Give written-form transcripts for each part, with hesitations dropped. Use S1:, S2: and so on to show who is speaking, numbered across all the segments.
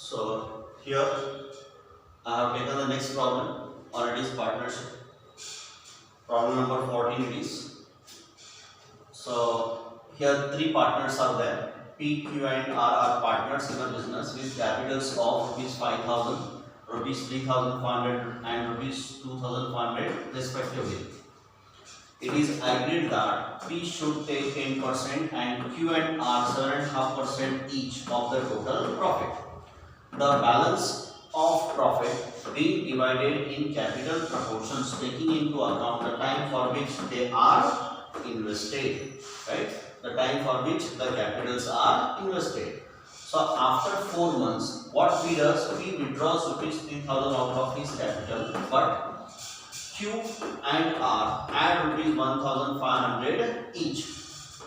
S1: So here I have taken the next problem, or it is partnership. Problem number 14 it is. So here three partners are there. P, Q and R are partners in a business with capitals of rupees 5,000, rupees 3,500 and rupees 2,500 respectively. It is agreed that P should take 10% and Q and R 7.5% each of the total profit. The balance of profit being divided in capital proportions taking into account the time for which they are invested, right? The time for which the capitals are invested. So after 4 months, what P does? P withdraws rupees 3,000 out of his capital, but Q and R add rupees 1,500 each.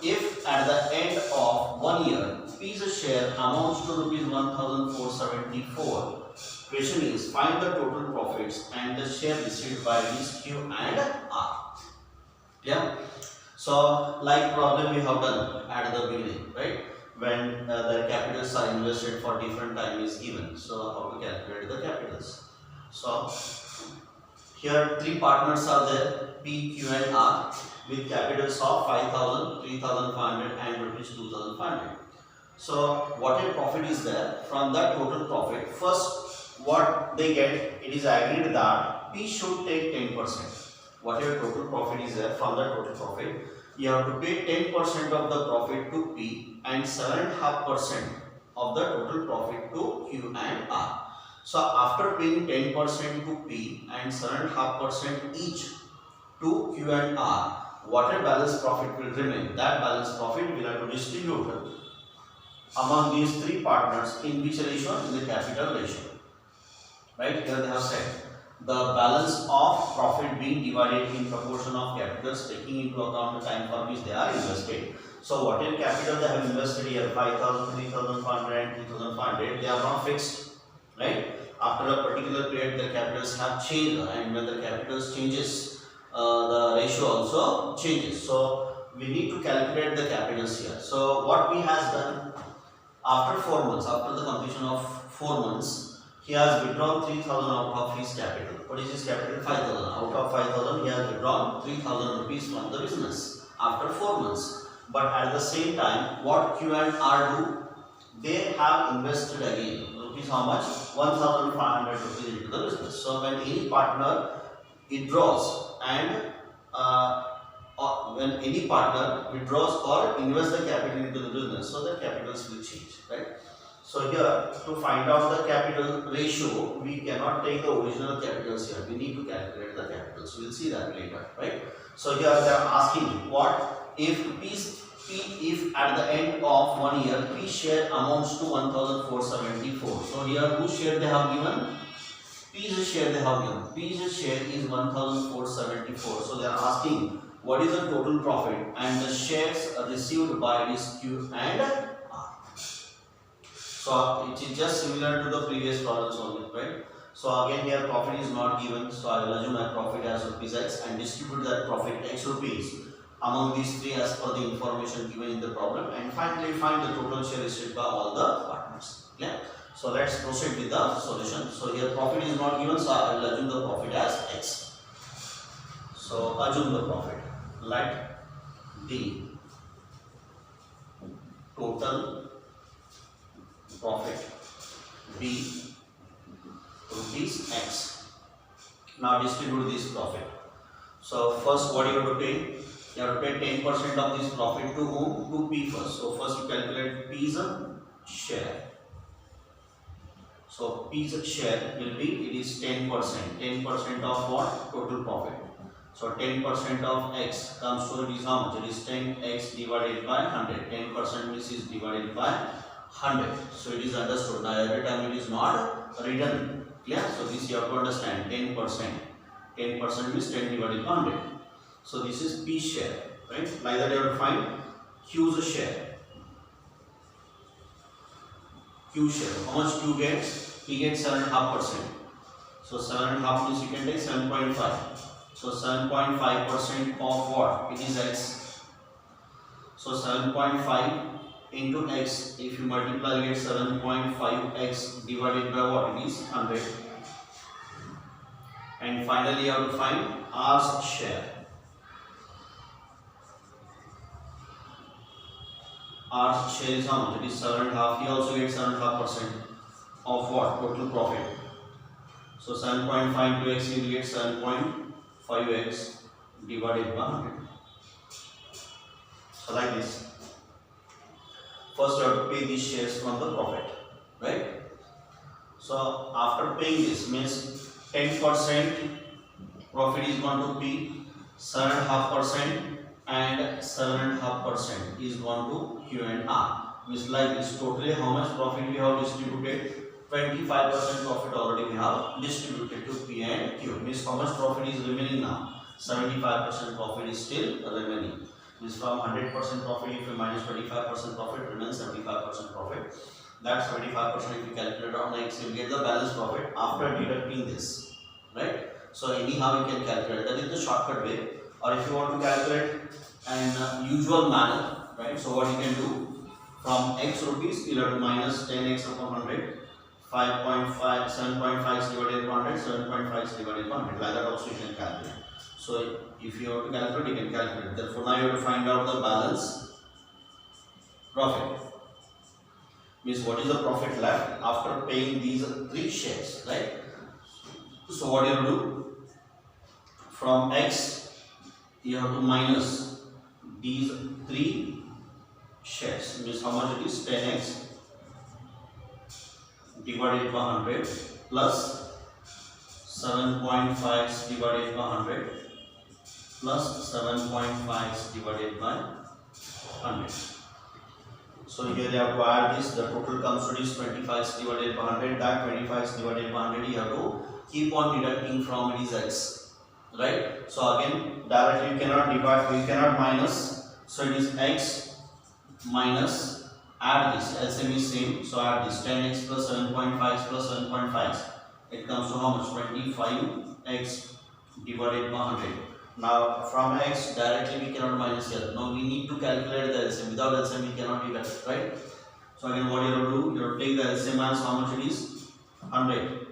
S1: If at the end of 1 year, P's share amounts to rupees 1,474, question is find the total profits and the share received by these Q and R. Yeah. So like problem we have done at the beginning, right? When the capitals are invested for different time is given. So how to calculate the capitals? So here three partners are there, P, Q and R, with capitals of 5,000, 3,500 and rupees 2,500. So whatever profit is there, from that total profit, first what they get, it is agreed that P should take 10%. Whatever total profit is there, from the total profit, you have to pay 10% of the profit to P and 7.5% of the total profit to Q and R. So after paying 10% to P and 7.5% each to Q and R, whatever balance profit will remain, that balance profit will have to distribute among these three partners in which ratio? In the capital ratio. Right, here they have said the balance of profit being divided in proportion of capitals taking into account the time for which they are invested. So whatever capital they have invested here, 5,000, 3,500 and 2,500, they are not fixed, right? After a particular period the capitals have changed, and when the capitals changes, the ratio also changes. So we need to calculate the capitals here. So what we has done, after 4 months, after the completion of 4 months, he has withdrawn 3,000 out of his capital. What is his capital? 5,000. Out of 5,000, he has withdrawn 3,000 rupees from the business after 4 months. But at the same time, what Q and R do? They have invested again. Rupees how much? 1,500 rupees into the business. So when any partner withdraws and when any partner withdraws or invests the capital into the business, so the capitals will change, right? So here, to find out the capital ratio, we cannot take the original capitals here. We need to calculate the capitals. We will see that later, right? So here they are asking, what if if at the end of 1 year, P share amounts to 1,474. So here, whose share they have given? P's share they have given. P's share is 1,474. So they are asking, what is the total profit and the shares received by this Q and R. So it is just similar to the previous problems only, right? So again here profit is not given, so I will assume my profit as rupees X and distribute that profit X rupees among these three as per the information given in the problem, and finally find the total share received by all the partners. Yeah. So let's proceed with the solution. So here profit is not given, so I will assume the profit as X. So assume the profit. Let the total profit be rupees X. Now distribute this profit. So first what you have to pay? You have to pay 10% of this profit to whom? To P first. So first you calculate P's share. So P's share will be, it is 10%. 10% of what? Total profit. So 10% of X comes to, it is how much? It is 10X divided by 100. 10% means is divided by 100. So it is understood. Now every time it is not written. Clear? So this you have to understand. 10%. 10% means 10 divided by 100. So this is P share. Right? Like that you have to find Q's share. Q share. How much Q gets? P gets 7.5%. So 7.5 means you can take 7.5. So 7.5% of what? It is X. So 7.5 into x. If you multiply, you get 7.5x divided by what? It is 100. And finally, you have to find R's share. R's share is how much? It is 7.5. He also gets 7.5% of what? Total profit. So 7.5 into x, you will get 7.5x divided by 100. So like this. First you have to pay these shares from the profit, right? So after paying this, means 10% profit is going to be 7.5% and 7.5% is going to Q and R. Means like this, totally how much profit we have distributed? 25% profit already we have distributed to P and Q. Means how much profit is remaining now? 75% profit is still remaining. Means from 100% profit, if you minus 25% profit, remains 75% profit. That 75% if you calculate on x, you will get the balance profit after deducting this, right? So anyhow you can calculate. That is the shortcut way. Or if you want to calculate in usual manner, right? So what you can do, from x rupees, you have to minus 10x upon 100. 5.5, 7.5 divided by 100, 7.5 divided by 100. Like that also you can calculate. So if you have to calculate, you can calculate. Therefore now you have to find out the balance profit. Means what is the profit left after paying these 3 shares, right? So what you have to do? From x, you have to minus these 3 shares. Means how much it is? 10x divided by 100 plus 7.5 divided by 100 plus 7.5 divided by 100. So here you have to add this. The total comes to this 25 divided by 100. That 25 divided by 100 you have to keep on deducting from it is x, right? So again directly you cannot divide, you cannot minus. So it is x minus. Add this, LCM is same, so add this 10x plus 7.5 plus 7.5. It comes to how much? 25x divided by 100. Now from x directly we cannot minus here. Now we need to calculate the LCM. Without LCM we cannot deduct, right? So again what you have to do, you have to take the LCM as how much it is? 100.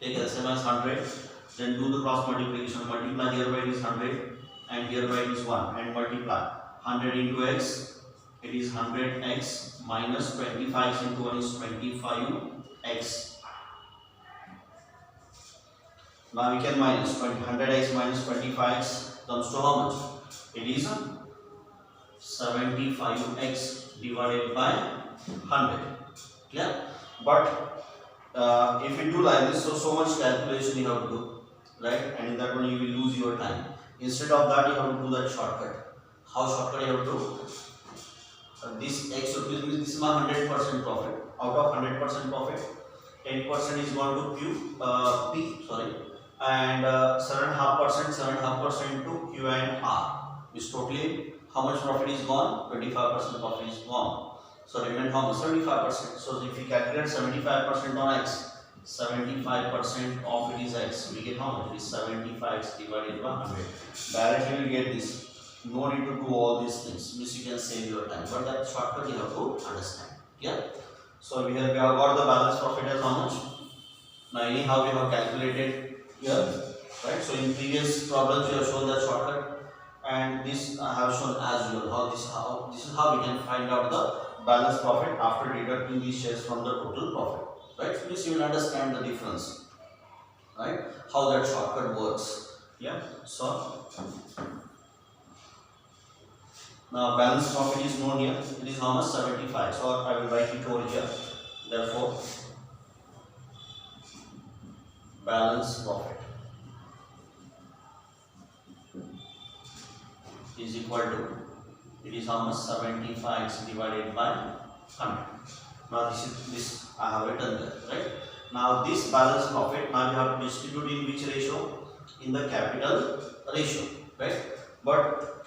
S1: Take LCM as 100. Then do the cross multiplication. Multiply here by it is 100 and here by it is 1 and multiply 100 into x. It is 100x minus 25 into 1 is 25x. Now we can minus 100x minus 25x comes to how much? It is 75x divided by 100. Clear? But if you do like this, so much calculation you have to do, right? And in that one you will lose your time. Instead of that, you have to do that shortcut. How shortcut you have to do? This x rupees means this is my 100% profit. Out of 100% profit, 10% is going to P, sorry, and 7.5% to Q and R. Is totally how much profit is gone? 25% profit is gone. So remain how much? 75%. So if we calculate 75% on x, 75% of it is x. We get how much? It is 75x divided by 100. Directly we get this. No need to do all these things. Means you can save your time. But that shortcut you have to understand. Yeah. So here we have got the balance profit as how much? Now anyhow we have calculated here, right? So in previous problems we have shown that shortcut, and this I have shown as well. This is how we can find out the balance profit after deducting these shares from the total profit. Right? So this you will understand the difference. Right? How that shortcut works. Yeah. So now balance profit is known here. It is how much? 75. So I will write it over here. Therefore, balance profit is equal to, it is how much? 75 divided by 100. Now this I have written there, right? Now this balance profit, now you have to distribute in which ratio? In the capital ratio, right? But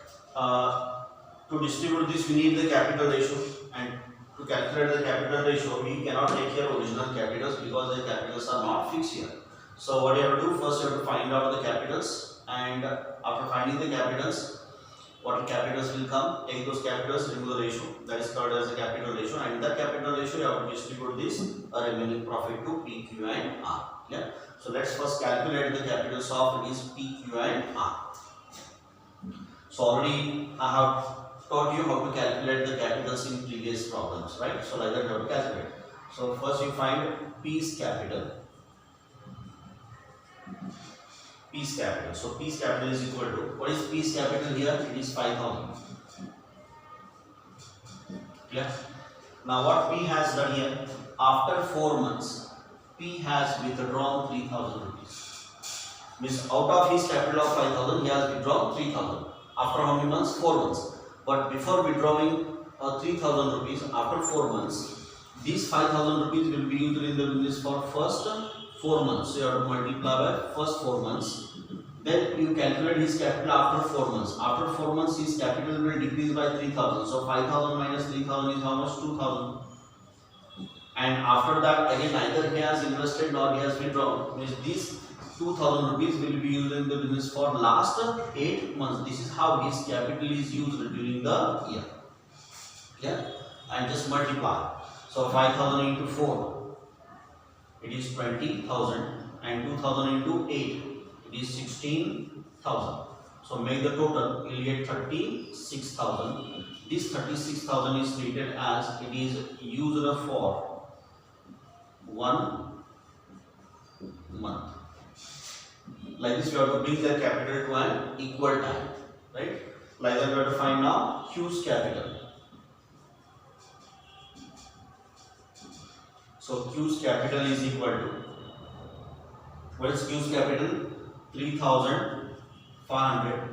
S1: to distribute this we need the capital ratio, and to calculate the capital ratio we cannot take here original capitals because the capitals are not fixed here. So what you have to do, first you have to find out the capitals, and after finding the capitals what capitals will come, take those capitals, remove the ratio, that is called as the capital ratio, and that capital ratio you have to distribute this remaining profit to P, Q and R. Yeah. So let's first calculate the capitals of these P, Q and R. So already I have taught you how to calculate the capitals in previous problems, right? So like that you have to calculate. So first you find P's capital. P's capital. So P's capital is equal to, what is P's capital here? It is 5,000. Clear? Now what P has done here? After 4 months, P has withdrawn 3,000 rupees. Means out of his capital of 5,000, he has withdrawn 3,000. After how many months? 4 months. But before withdrawing 3,000 rupees, after 4 months, these 5,000 rupees will be used in the business for first 4 months. So you have to multiply by first 4 months. Then you calculate his capital after 4 months. After 4 months, his capital will decrease by 3,000. So 5,000 minus 3,000 is how much? 2,000. And after that, again, neither he has invested nor he has withdrawn. Means these 2,000 rupees will be used in the business for last 8 months. This is how his capital is used during the year. Yeah? And just multiply. So 5,000 into 4, it is 20,000, and 2,000 into 8, it is 16,000. So make the total, you will get 36,000. This 36,000 is treated as it is used for 1 month. Like this, we have to bring the capital to an equal time, right? Like that, we have to find now Q's capital. So Q's capital is equal to, what is Q's capital? 3,500.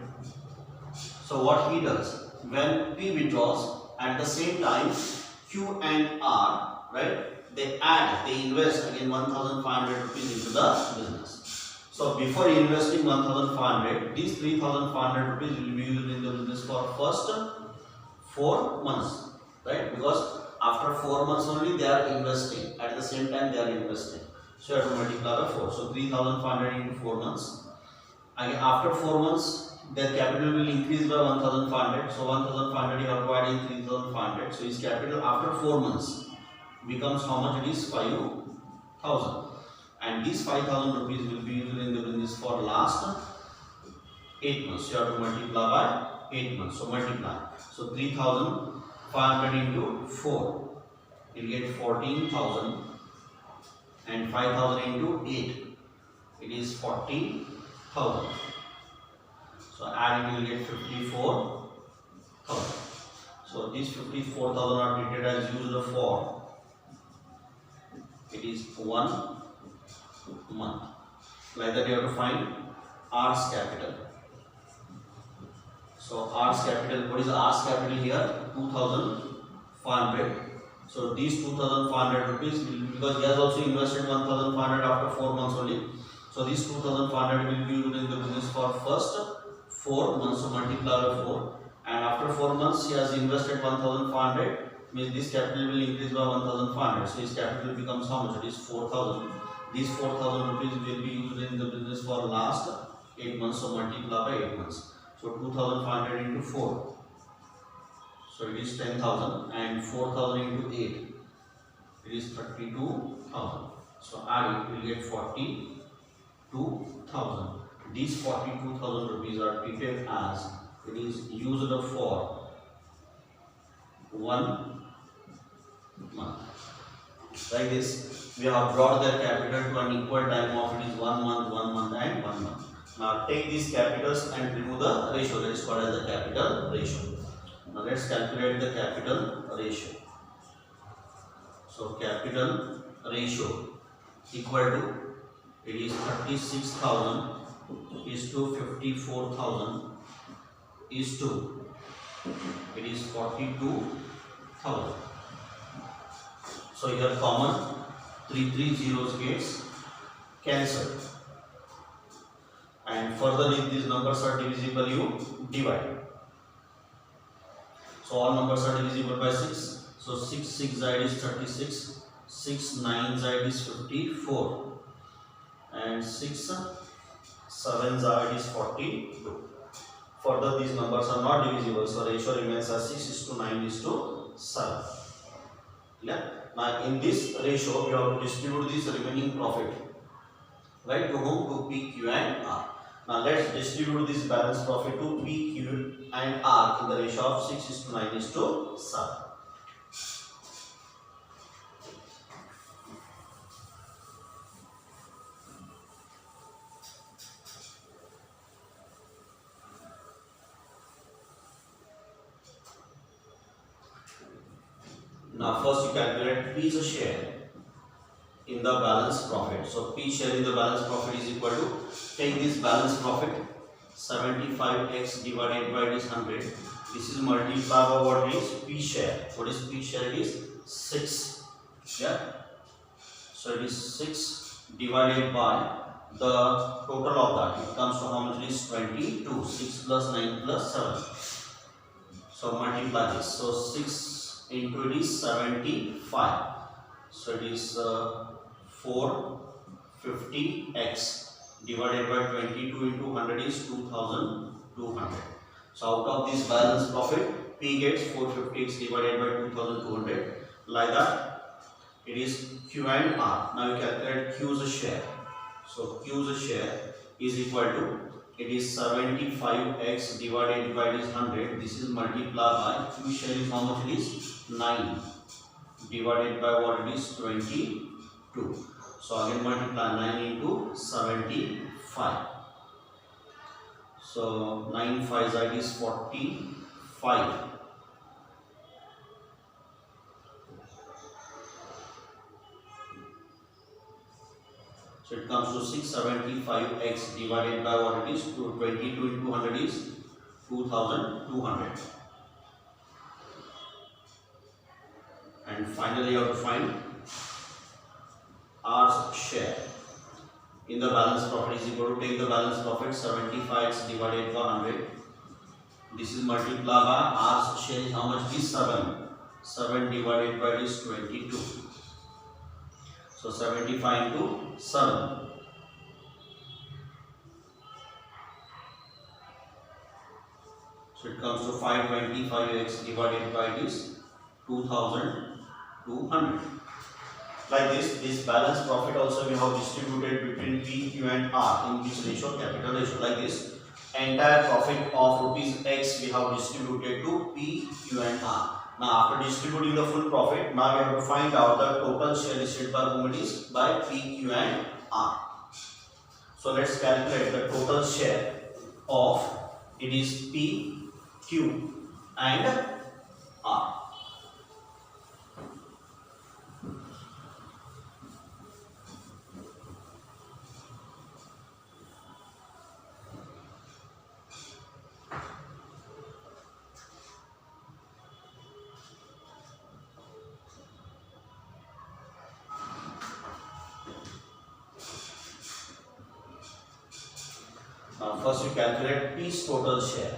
S1: So what he does, when P withdraws, at the same time Q and R, right, they invest again 1,500 rupees into the business. So before investing 1,500, these 3,500 rupees will be used in the business for first 4 months, right? Because after 4 months only they are investing. At the same time they are investing. So you have to multiply by 4. So 3,500 into 4 months. Again after 4 months their capital will increase by 1,500. So 1,500 you have to add in 3,500. So his capital after 4 months becomes how much? It is 5,000. And these 5,000 rupees will be used in the business for last 8 months. So you have to multiply by 8 months. So multiply. So 3,500 into 4, you will get 14,000, and 5,000 into 8, it is 40,000. So add it, you will get 54,000. So these 54,000 are treated as used for, it is 1 month. Like that you have to find R's capital. So R's capital, what is R's capital here? 2,500. So these 2,500 rupees will, because he has also invested 1,500 after 4 months only. So these 2,500 will be used in the business for first 4 months. So multiply by 4. And after 4 months he has invested 1,500. Means this capital will increase by 1,500. So his capital becomes how much? It is 4,000. These 4,000 rupees will be used in the business for last 8 months. So multiply by 8 months. So 2,500 into 4. So it is 10,000, and 4,000 into 8, it is 32,000. So add it, we will get 42,000. These 42,000 rupees are treated as it is used for 1 month. Like this, we have brought their capital to an equal time of it is 1 month, 1 month and 1 month. Now take these capitals and remove the ratio, that is called as the capital ratio. Now let's calculate the capital ratio. So capital ratio equal to, it is 36,000 is to 54,000 is to, it is 42,000. So here common 3 zeros gets cancelled. And further, if these numbers are divisible, you divide. So all numbers are divisible by 6. So 6 side is 36, 6 side is 54, and 6 side is 42. Further, these numbers are not divisible, so ratio remains as 6:9:7. Yeah. Now, in this ratio, we have to distribute this remaining profit, right? To whom? To P, Q, and R. Now, let's distribute this balance profit to P, Q, and R in the ratio of 6:9:7. Now, first you calculate P is a share in the balance profit. So, P share in the balance profit is equal to, take this balance profit 75x divided by this 100. This is multiplied by what is P share. What is P share? It is 6. Yeah. So, it is 6 divided by the total of that. It comes to how much? It is 22. 6 plus 9 plus 7. So, multiply this. So, 6 into it is 75. So it is 450x divided by 22 into 100 is 2200. So out of this balance profit, P gets 450x divided by 2200. Like that, it is Q and R. Now you calculate Q is a share. So Q is a share is equal to, it is 75x divided by this 100. This is multiplied by Q share is how much? It is 9 divided by what? It is 22. So again multiply 9 into 75. So 9 5 that is 45. So it comes to 675x divided by what? It is 22 into 100 is 2200. And finally, you have to find R's share in the balance profit is equal to, take the balance profit 75x divided by 100. This is multiplied by R's share is how much? Is 7. 7 divided by this 22. So 75 into 7. So it comes to 525x divided by this 2200. Like this balance profit also we have distributed between P, Q and R in this ratio, capital ratio. Like this, entire profit of rupees X we have distributed to P, Q and R. Now after distributing the full profit, now we have to find out the total share listed by whom it is, by P, Q and R. So let's calculate the total share of, it is P, Q and R. Now first you calculate P's total share.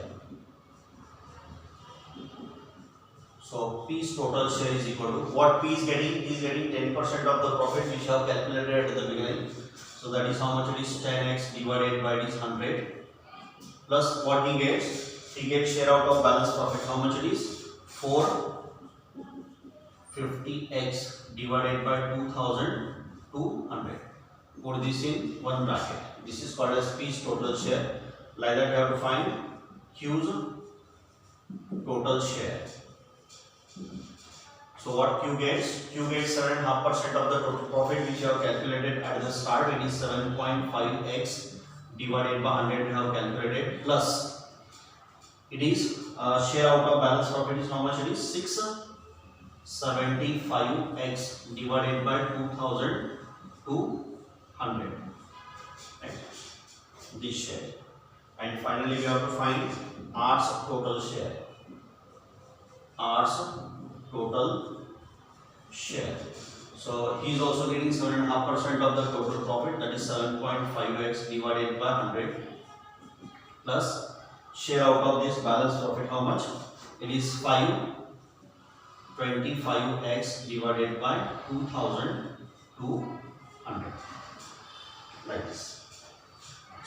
S1: So P's total share is equal to, what P is getting? He is getting 10% of the profit which I have calculated at the beginning. So that is how much? It is 10x divided by this 100 plus what he gets? He gets share out of balance profit. How much it is? 450x divided by 2200. Put this in one bracket. This is called as P's total share. Like that we have to find Q's total share. So what Q gets? Q gets 7.5% of the total profit which you have calculated at the start. It is 7.5x divided by 100 we have calculated, plus it is share out of balance profit is how much? It is 675x divided by 2200. Right. This share. And finally we have to find R's total share. R's total share. So he is also getting 7.5% of the total profit, that is 7.5x divided by 100 plus share out of this balance profit how much? It is 525x divided by 2200. Like this.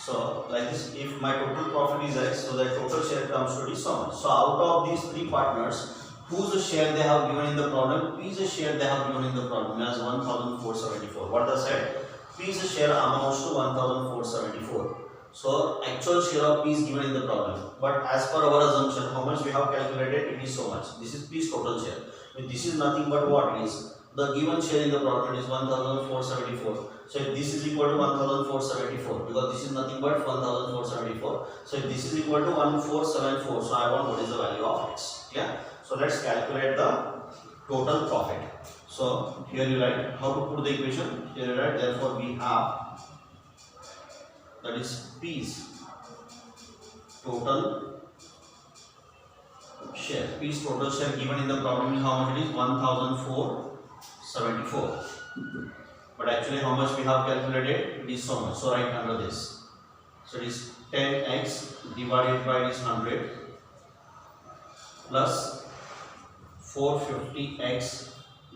S1: So like this, if my total profit is X, so the total share comes to be so much. So out of these three partners, whose share they have given in the problem, P's share they have given in the problem as 1474. What they said? P's share amounts to 1474. So actual share of P is given in the problem. But as per our assumption, how much we have calculated, it is so much. This is P's total share. This is nothing but what is the given share in the problem is 1474. So if this is equal to 1474, because this is nothing but 1474. So if this is equal to 1474, so I want what is the value of X. Yeah. So let's calculate the total profit. So here you write how to put the equation. Here you write therefore we have, that is P's total share. P's total share given in the problem is how much it is 1474. But actually how much we have calculated, it is so much. So write under this. So it is 10x divided by this 100 plus 450x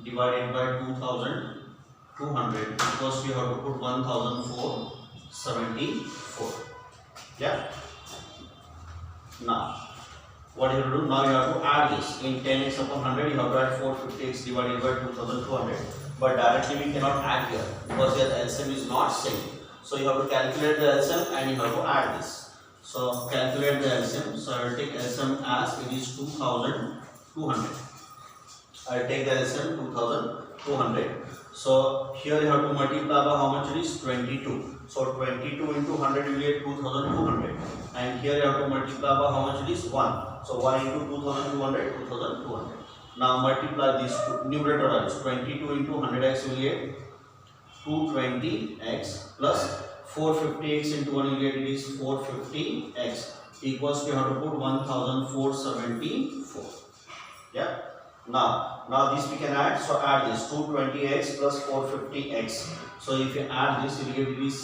S1: divided by 2200 because we have to put 1474. Yeah. Now what you have to do? Now you have to add this. In 10x upon 100 you have to add 450x divided by 2200. But directly we cannot add here because your LCM is not same. So you have to calculate the LCM and you have to add this. So calculate the LCM. So I will take LCM as it is 2200. I will take the LCM 2200. So here you have to multiply by how much it is 22. So 22 into 100 you get 2200. And here you have to multiply by how much it is 1. So 1 into 2200, 2200. Now multiply these two numerator values. 22 into 100x will get 220x plus 450x into 1 will get it is 450x equals to you have to put 1474. Yeah. Now this we can add. So add this 220x plus 450x. So if you add this, you will get it is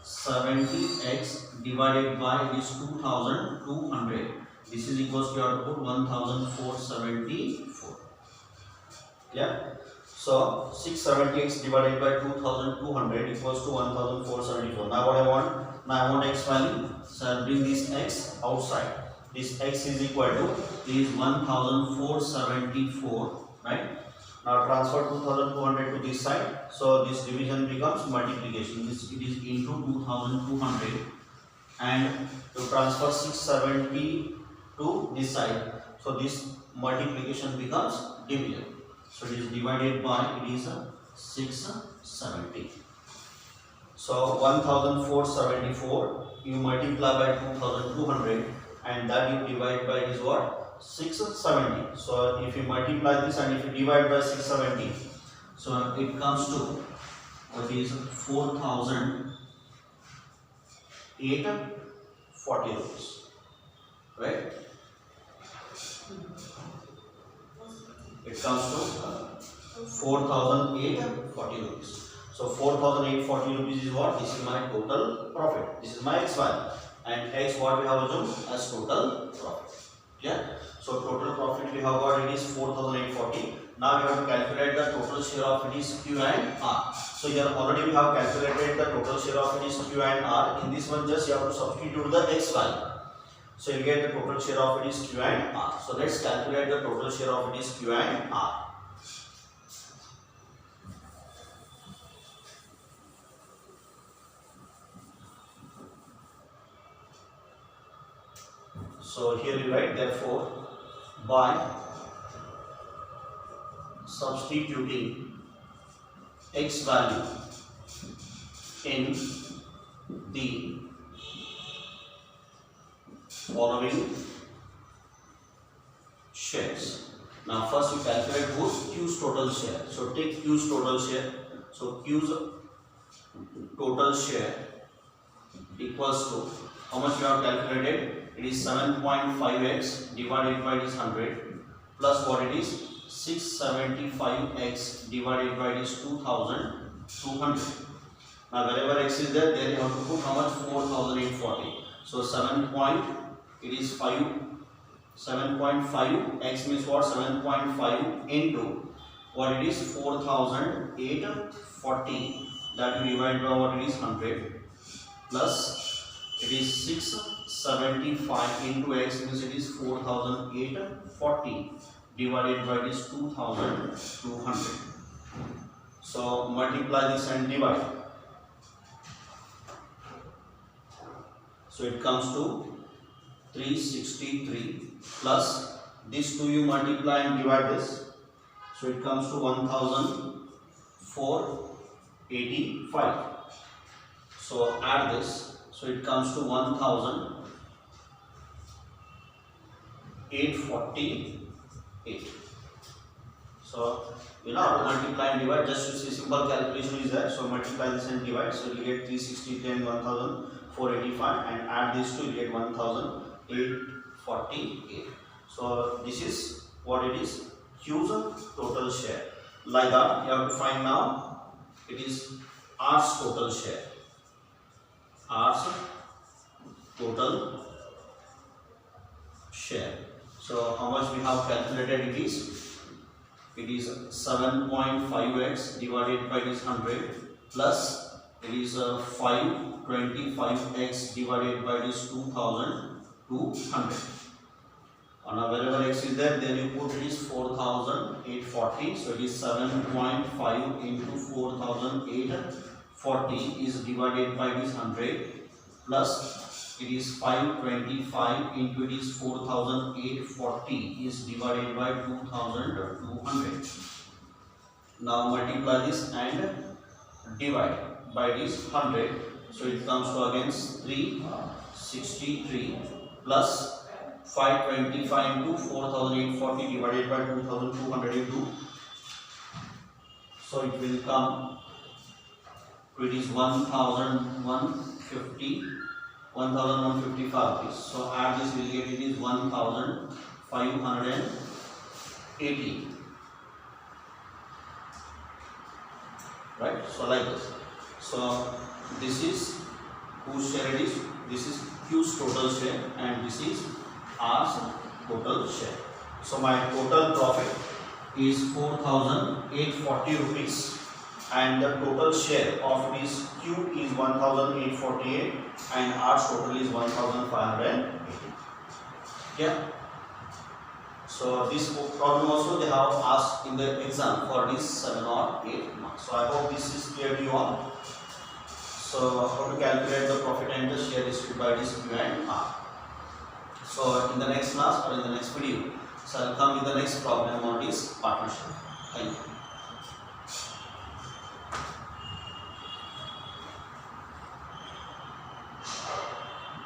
S1: 670x divided by this 2200. This is equals to you have to put 1474. Yeah. So 670x divided by 2200 equals to 1474. Now what I want? Now I want x value. So I'll bring this x outside. This x is equal to is 1474, right? Now transfer 2200 to this side. So this division becomes multiplication. This it is into 2200, and to transfer 670 to this side. So this multiplication becomes division. So it is divided by it is 670. So 1474 you multiply by 2200 and that you divide by is what? 670. So if you multiply this and if you divide by 670, so it comes to what is 4840 rupees, right? It comes to 4840 rupees. So 4840 rupees is what? This is my total profit. This is my X value. And X what we have assumed as total profit. Yeah. So total profit we have got it is 4840. Now we have to calculate the total share of it is Q and R. So here already we have calculated the total share of it is Q and R. In this one just you have to substitute the X value. So you get the total share of it is Q and R. So let's calculate the total share of it is Q and R. So here you write therefore by substituting X value in the following shares. Now first you calculate whose Q's total share. So take Q's total share. So Q's total share equals to how much you have calculated? It is 7.5x divided by this 100 plus what it is 675x divided by this 2200. Now wherever x is there you have to put how much? 4840. So 7.5 x means what? 7.5 into what it is 4840, that you divide by what it is 100 plus it is 675 into x means it is 4840 divided by this 2200. So multiply this and divide. So it comes to 363 plus this 2 you multiply and divide this. So it comes to 1485. So add this. So it comes to 1848. So to multiply and divide, just to see simple calculation is there. So multiply this and divide. So you get 363 and 1485 and add this to you get 1848. So this is what it is. Q's total share. Like that you have to find now. It is R's total share. R's total share. So how much we have calculated it is? It is 7.5x divided by this 100 plus it is 525x divided by this 2200. Now wherever x is there, then you put it is 4840. So it is 7.5 into 4840 is divided by this 100 plus it is 525 into it is 4840 is divided by 2200. Now multiply this and divide by this 100. So it comes to again 363 plus 525 into 4840 divided by 2202. So it will come to it is 1155 rupees. So add this will get it is 1580. Right? So like this. So this is whose share it is. This is Q's total share and this is R's total share. So my total profit is 4840 rupees and the total share of this Q is 1848 and R's total is 1580. Yeah. So this problem also they have asked in the exam for this 7 or 8 marks. So I hope this is clear to you all. So how to calculate the profit and the share distributed by this Q and R. So in the next class or in the next video, so I'll come with the next problem on this partnership. Thank you.